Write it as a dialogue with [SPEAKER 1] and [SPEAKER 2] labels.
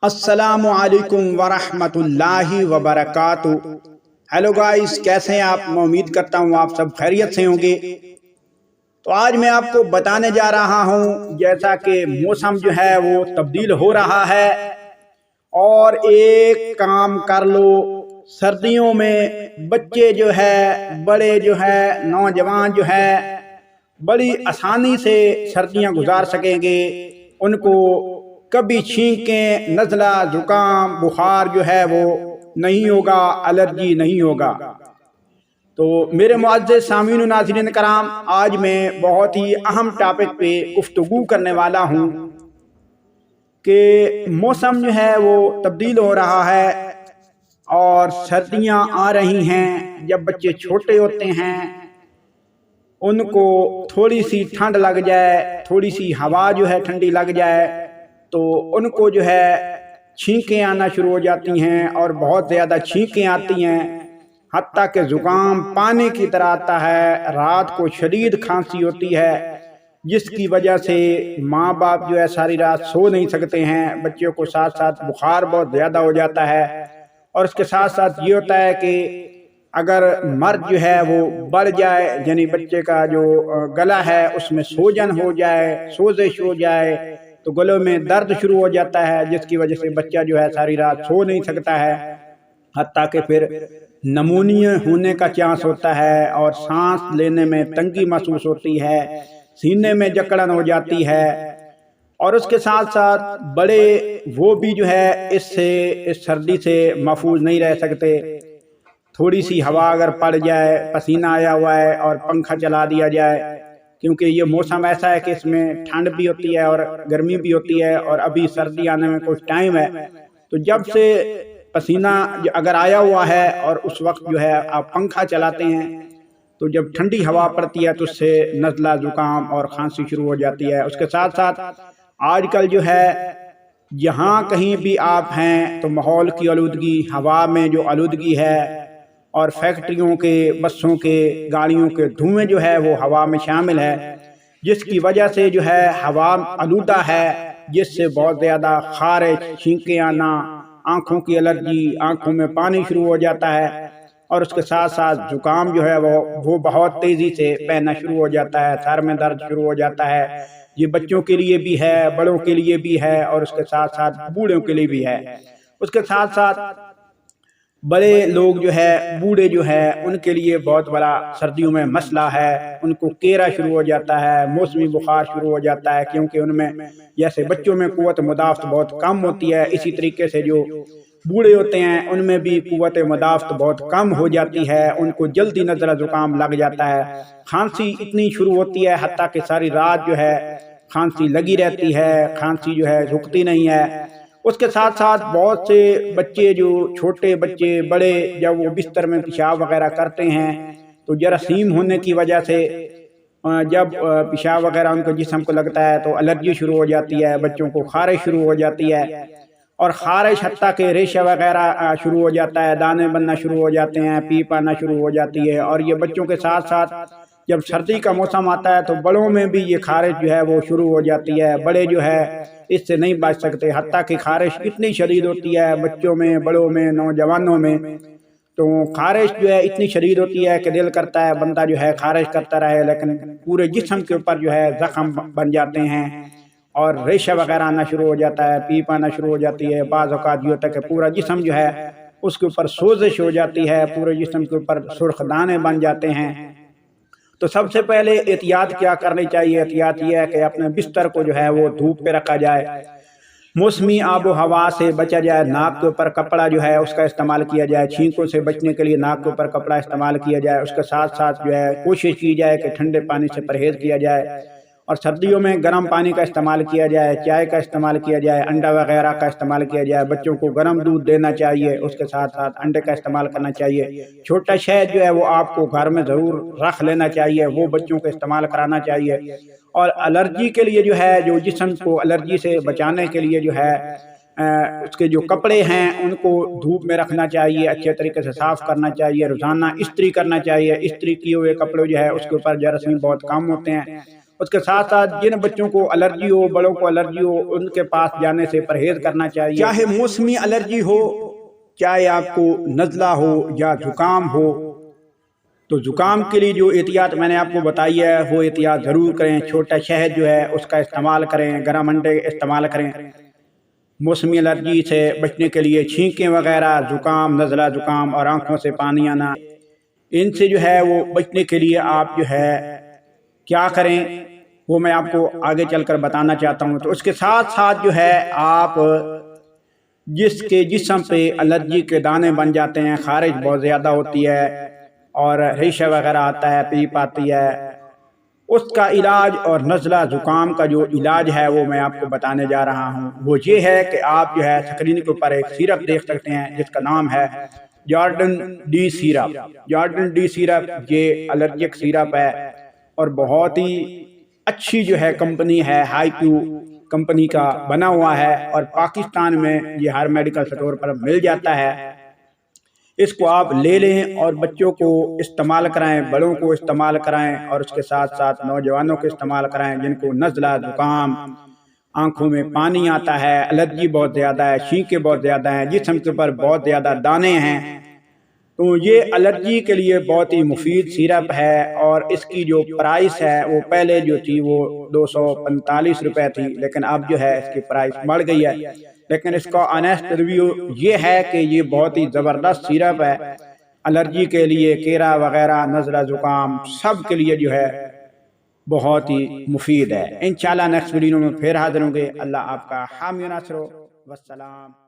[SPEAKER 1] السلام علیکم ورحمۃ اللہ وبرکاتہ۔ ہیلو گائز، کیسے ہیں آپ؟ میں امید کرتا ہوں آپ سب خیریت سے ہوں گے۔ تو آج میں آپ کو بتانے جا رہا ہوں، جیسا کہ موسم جو ہے وہ تبدیل ہو رہا ہے، اور ایک کام کر لو، سردیوں میں بچے جو ہے، بڑے جو ہے، نوجوان جو ہے، بڑی آسانی سے سردیاں گزار سکیں گے۔ ان کو کبھی چھینکیں، نزلہ، زکام، بخار جو ہے وہ نہیں ہوگا، الرجی نہیں ہوگا۔ تو میرے معزز سامعین و ناظرین کرام، آج میں بہت ہی اہم ٹاپک پہ گفتگو کرنے والا ہوں کہ موسم جو ہے وہ تبدیل ہو رہا ہے اور سردیاں آ رہی ہیں۔ جب بچے چھوٹے ہوتے ہیں، ان کو تھوڑی سی ٹھنڈ لگ جائے، تھوڑی سی ہوا جو ہے ٹھنڈی لگ جائے، تو ان کو جو ہے چھینکیں آنا شروع ہو جاتی ہیں، اور بہت زیادہ چھینکیں آتی ہیں، حتیٰ کہ زکام پانی کی طرح آتا ہے۔ رات کو شدید کھانسی ہوتی ہے، جس کی وجہ سے ماں باپ جو ہے ساری رات سو نہیں سکتے ہیں۔ بچوں کو ساتھ ساتھ بخار بہت زیادہ ہو جاتا ہے، اور اس کے ساتھ ساتھ یہ ہوتا ہے کہ اگر مرد جو ہے وہ بڑھ جائے، یعنی بچے کا جو گلا ہے اس میں سوجن ہو جائے، سوزش ہو جائے، تو گلوں میں درد شروع ہو جاتا ہے، جس کی وجہ سے بچہ جو ہے ساری رات سو نہیں سکتا ہے، حتیٰ کہ پھر نمونیا ہونے کا چانس ہوتا ہے، اور سانس لینے میں تنگی محسوس ہوتی ہے، سینے میں جکڑن ہو جاتی ہے۔ اور اس کے ساتھ ساتھ بڑے وہ بھی جو ہے اس سردی سے محفوظ نہیں رہ سکتے۔ تھوڑی سی ہوا اگر پڑ جائے، پسینہ آیا ہوا ہے اور پنکھا چلا دیا جائے، کیونکہ یہ موسم ایسا ہے کہ اس میں ٹھنڈ بھی ہوتی ہے اور گرمی بھی ہوتی ہے، اور ابھی سردی آنے میں کچھ ٹائم ہے، تو جب سے پسینہ اگر آیا ہوا ہے اور اس وقت جو ہے آپ پنکھا چلاتے ہیں، تو جب ٹھنڈی ہوا پڑتی ہے تو اس سے نزلہ، زکام اور کھانسی شروع ہو جاتی ہے۔ اس کے ساتھ ساتھ آج کل جو ہے جہاں کہیں بھی آپ ہیں تو ماحول کی آلودگی، ہوا میں جو آلودگی ہے، اور فیکٹریوں کے، بسوں کے، گاڑیوں کے دھوئیں جو ہے وہ ہوا میں شامل ہے، جس کی وجہ سے جو ہے ہوا آلودہ ہے، جس سے بہت زیادہ خارش، چھینکیں آنا، آنکھوں کی الرجی، آنکھوں میں پانی شروع ہو جاتا ہے، اور اس کے ساتھ ساتھ زکام جو ہے وہ بہت تیزی سے بہنا شروع ہو جاتا ہے، سر میں درد شروع ہو جاتا ہے۔ یہ بچوں کے لیے بھی ہے، بڑوں کے لیے بھی ہے، اور اس کے ساتھ ساتھ بوڑھوں کے لیے بھی ہے۔ اس کے ساتھ ساتھ بڑے لوگ جو ہے، بوڑھے جو ہے، ان کے لیے بہت بڑا سردیوں میں مسئلہ ہے۔ ان کو کیرا شروع ہو جاتا ہے، موسمی بخار شروع ہو جاتا ہے، کیونکہ ان میں جیسے بچوں میں قوت مدافعت بہت کم ہوتی ہے، اسی طریقے سے جو بوڑھے ہوتے ہیں ان میں بھی قوت مدافعت بہت کم ہو جاتی ہے، ان کو جلدی نزلہ زکام لگ جاتا ہے۔ کھانسی اتنی شروع ہوتی ہے، حتیٰ کہ ساری رات جو ہے کھانسی لگی رہتی ہے، کھانسی جو ہے رکتی نہیں ہے۔ اس کے ساتھ ساتھ بہت سے بچے، جو چھوٹے بچے، بڑے، جب وہ بستر میں پیشاب وغیرہ کرتے ہیں تو جراثیم ہونے کی وجہ سے جب پیشاب وغیرہ ان کو جسم کو لگتا ہے تو الرجی شروع ہو جاتی ہے، بچوں کو خارش شروع ہو جاتی ہے، اور خارش حتیٰ کہ ریشہ وغیرہ شروع ہو جاتا ہے، دانے بننا شروع ہو جاتے ہیں، پیپ آنا شروع ہو جاتی ہے۔ اور یہ بچوں کے ساتھ ساتھ جب سردی کا موسم آتا ہے تو بڑوں میں بھی یہ خارش جو ہے وہ شروع ہو جاتی ہے۔ بڑے جو ہے اس سے نہیں بچ سکتے، حتیٰ کہ خارش اتنی شدید ہوتی ہے بچوں میں، بڑوں میں، نوجوانوں میں، تو خارش جو ہے اتنی شدید ہوتی ہے کہ دل کرتا ہے بندہ جو ہے خارش کرتا رہے، لیکن پورے جسم کے اوپر جو ہے زخم بن جاتے ہیں، اور ریشہ وغیرہ آنا شروع ہو جاتا ہے، پیپ آنا شروع ہو جاتی ہے۔ بعض اوقات یہ ہوتا ہے کہ پورا جسم جو ہے اس کے اوپر سوزش ہو جاتی ہے، پورے جسم کے اوپر سرخ دانے بن جاتے ہیں۔ تو سب سے پہلے احتیاط کیا کرنی چاہیے؟ احتیاط یہ ہے کہ اپنے بستر کو جو ہے وہ دھوپ پہ رکھا جائے، موسمی آب و ہوا سے بچا جائے، ناک کے اوپر کپڑا جو ہے اس کا استعمال کیا جائے، چھینکوں سے بچنے کے لیے ناک کے اوپر کپڑا استعمال کیا جائے۔ اس کے ساتھ ساتھ جو ہے کوشش کی جائے کہ ٹھنڈے پانی سے پرہیز کیا جائے، اور سردیوں میں گرم پانی کا استعمال کیا جائے، چائے کا استعمال کیا جائے، انڈا وغیرہ کا استعمال کیا جائے، بچوں کو گرم دودھ دینا چاہیے، اس کے ساتھ ساتھ انڈے کا استعمال کرنا چاہیے۔ چھوٹا شہد جو ہے وہ آپ کو گھر میں ضرور رکھ لینا چاہیے، وہ بچوں کو استعمال کرانا چاہیے۔ اور الرجی کے لیے جو ہے، جو جسم کو الرجی سے بچانے کے لیے جو ہے اس کے جو کپڑے ہیں ان کو دھوپ میں رکھنا چاہیے، اچھے طریقے سے صاف کرنا چاہیے، روزانہ استری کرنا چاہیے۔ استری کیے ہوئے کپڑے جو ہے اس کے اوپر جراثیم بہت کم ہوتے ہیں، اس کے ساتھ ساتھ جن بچوں کو الرجی ہو، بڑوں کو الرجی ہو، ان کے پاس جانے سے پرہیز کرنا چاہیے۔ چاہے موسمی الرجی ہو، چاہے آپ کو نزلہ ہو یا زکام ہو، تو زکام کے لیے جو احتیاط میں نے آپ کو بتائی ہے وہ احتیاط ضرور کریں۔ چھوٹا شہد جو ہے اس کا استعمال کریں، گرم انڈے استعمال کریں۔ موسمی الرجی سے بچنے کے لیے چھینکیں وغیرہ، زکام، نزلہ زکام اور آنکھوں سے پانی آنا، ان سے جو ہے وہ بچنے کے لیے آپ جو ہے کیا کریں وہ میں آپ کو آگے چل کر بتانا چاہتا ہوں۔ تو اس کے ساتھ ساتھ جو ہے آپ جس کے جسم پہ الرجی کے دانے بن جاتے ہیں، خارش بہت زیادہ ہوتی ہے اور ریشہ وغیرہ آتا ہے، پیپ آتی ہے، اس کا علاج اور نزلہ زکام کا جو علاج ہے وہ میں آپ کو بتانے جا رہا ہوں۔ وہ یہ ہے کہ آپ جو ہے اسکرین کے اوپر ایک سیرپ دیکھ سکتے ہیں جس کا نام ہے Jordan D syrup. Jordan D syrup یہ الرجک سیرپ ہے اور بہت ہی اچھی جو ہے کمپنی ہے، ہائی کیو کمپنی کا بنا ہوا ہے اور پاکستان میں یہ ہر میڈیکل سٹور پر مل جاتا ہے۔ اس کو آپ لے لیں اور بچوں کو استعمال کرائیں، بڑوں کو استعمال کرائیں اور اس کے ساتھ ساتھ نوجوانوں کو استعمال کرائیں جن کو نزلہ زکام، آنکھوں میں پانی آتا ہے، الرجی بہت زیادہ ہے، چھینکیں بہت زیادہ ہیں، جسم کے اوپر بہت زیادہ دانے ہیں۔ تو یہ الرجی کے لیے بہت ہی مفید سیرپ ہے اور اس کی جو پرائس ہے وہ پہلے جو تھی وہ 245 روپے تھی، لیکن اب جو ہے اس کی پرائس بڑھ گئی ہے۔ لیکن اس کا آنیسٹ ریویو یہ ہے کہ یہ بہت ہی زبردست سیرپ ہے الرجی کے لیے، کیرا وغیرہ، نزلہ زکام سب کے لیے جو ہے بہت ہی مفید ہے۔ انشاءاللہ نیکسٹ ویڈیو میں پھر حاضر ہوں گے۔ اللہ آپ کا حامی و ناصر ہو۔ والسلام۔